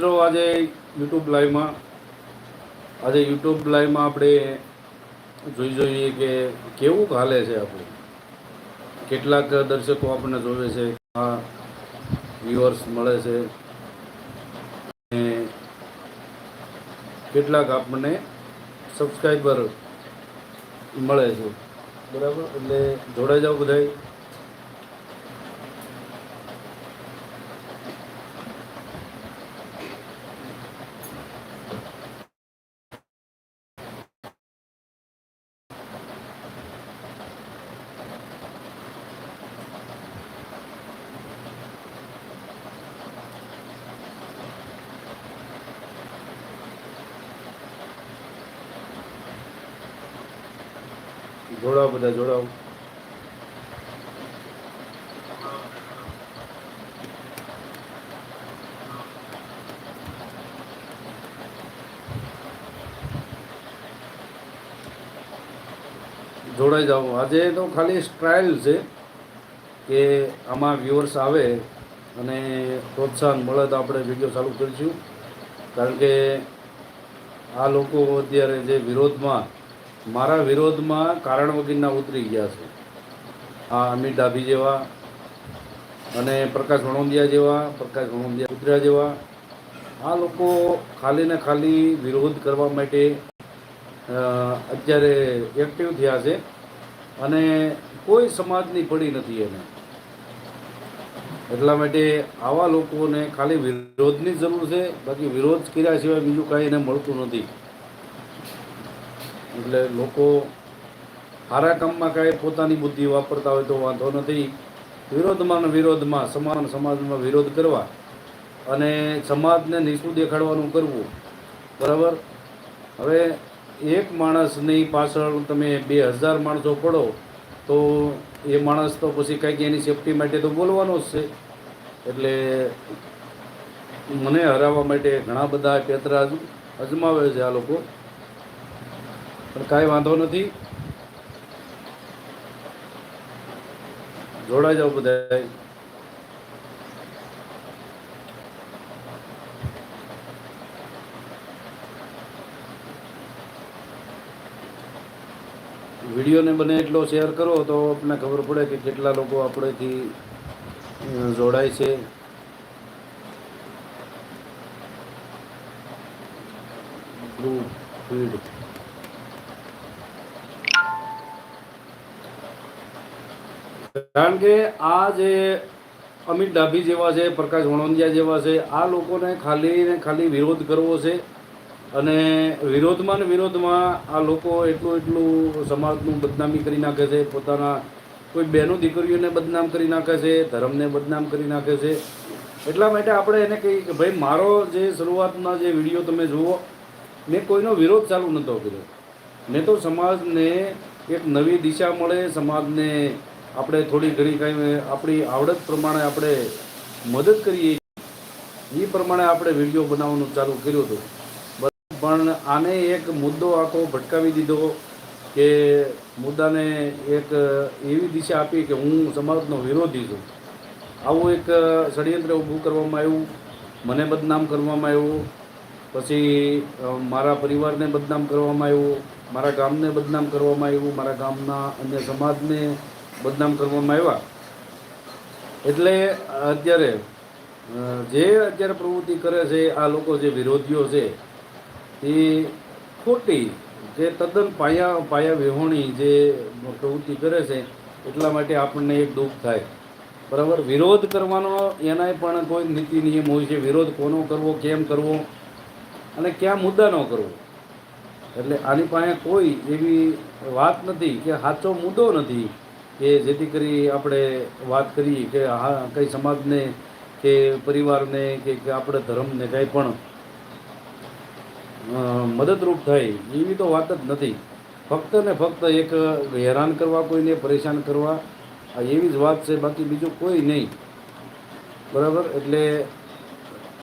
મિત્રો આજે યુટ્યુબ લાઈવમાં આપણે જોઈએ કે કેવું હાલે છે આપણું. કેટલાક દર્શકો આપણને જોવે છે, વ્યુઅર્સ મળે છે, અને કેટલાક આપણને સબસ્ક્રાઈબર મળે છે. બરાબર, એટલે જોડાઈ જાઓ બધાય. જોડાઓ બધા, જોડાઓ. જોડાઈ જાઓ. આજે તો ખાલી ટ્રાયલ છે કે આમાં વ્યુઅર્સ આવે અને પ્રોત્સાહન મળે તો આપણે વિડીયો ચાલુ કરીશું. કારણ કે આ લોકો અત્યારે જે મારા વિરોધમાં કારણ વગરના ઉતરી ગયા છે. આ અમિત ડાભી જેવા અને પ્રકાશ વણોંદિયા ઉતર્યા જેવા આ લોકો ખાલી ને ખાલી વિરોધ કરવા માટે અત્યારે એક્ટિવ થયા છે અને કોઈ સમાજની પડી નથી એને. એટલા માટે આવા લોકોને ખાલી વિરોધની જરૂર છે, બાકી વિરોધ કર્યા સિવાય બીજું કાંઈ એને મળતું નથી. એટલે લોકો સારા કામમાં કાંઈ પોતાની બુદ્ધિ વાપરતા હોય તો વાંધો નથી. વિરોધમાં સમાજમાં વિરોધ કરવા અને સમાજને નીચું દેખાડવાનું કરવું, બરાબર. હવે એક માણસની પાછળ તમે 2000 માણસો પડો તો એ માણસ તો પછી કંઈક એની સેફટી માટે તો બોલવાનો જ છે. એટલે મને હરાવવા માટે ઘણા બધા પેતરા અજમાવે છે આ લોકો, પણ કાંઈ વાંધો નથી. જોડાઈ જાઓ બધા. વિડીયોને બને એટલો શેર કરો તો આપણને ખબર પડે કે કેટલા લોકો આપણેથી જોડાય છે. ગ્રુપ ફીડ કારણ કે આ જે અમિત ડાભી જેવા છે, પ્રકાશ વણોંદિયા જેવા છે, આ લોકોને ખાલી ને ખાલી વિરોધ કરવો છે. અને વિરોધમાં આ લોકો એટલું સમાજનું બદનામી કરી નાખે છે. પોતાના કોઈ બહેનો દીકરીઓને બદનામ કરી નાખે છે, ધર્મને બદનામ કરી નાખે છે. એટલા માટે આપણે એને કહીએ કે ભાઈ, મારો જે શરૂઆતના જે વિડીયો તમે જુઓ, મેં કોઈનો વિરોધ ચાલુ નહોતો કર્યો. મેં તો સમાજને એક નવી દિશા મળે, સમાજને આપણે થોડી ઘણી કાંઈ આપણી આવડત પ્રમાણે આપણે મદદ કરીએ, એ પ્રમાણે આપણે વિડીયો બનાવવાનું ચાલુ કર્યું હતું. પણ આને એક મુદ્દો આખો ભટકાવી દીધો કે મુદ્દાને એક એવી દિશા આપી કે હું સમાજનો વિરોધી છું. આવું એક ષડયંત્ર ઊભું કરવામાં આવ્યું, મને બદનામ કરવામાં આવ્યું, પછી મારા પરિવારને બદનામ કરવામાં આવ્યું, મારા ગામને બદનામ કરવામાં આવ્યું, મારા ગામના અન્ય સમાજને બદનામ કરવામાં આવ્યા. એટલે અત્યારે પ્રવૃત્તિ કરે છે આ લોકો, જે વિરોધીઓ છે, એ ખોટી, જે તદ્દન પાયા વિહોણી જે પ્રવૃત્તિ કરે છે. એટલા માટે આપણને એક દુઃખ થાય, બરાબર. વિરોધ કરવાનો એનાય પણ કોઈ નીતિ નિયમ હોય છે. વિરોધ કોનો કરવો, કેમ કરવો અને ક્યાં મુદ્દાનો કરવો. એટલે આની પાસે કોઈ એવી વાત નથી કે સાચો મુદ્દો નથી કે જેથી કરી આપણે વાત કરીએ કે હા કંઈ સમાજને કે પરિવારને કે આપણે ધર્મને કંઈ પણ મદદરૂપ થાય એવી તો વાત જ નથી. ફક્ત ને ફક્ત એક હેરાન કરવા, કોઈને પરેશાન કરવા, આ એવી જ વાત છે, બાકી બીજું કોઈ નહીં, બરાબર. એટલે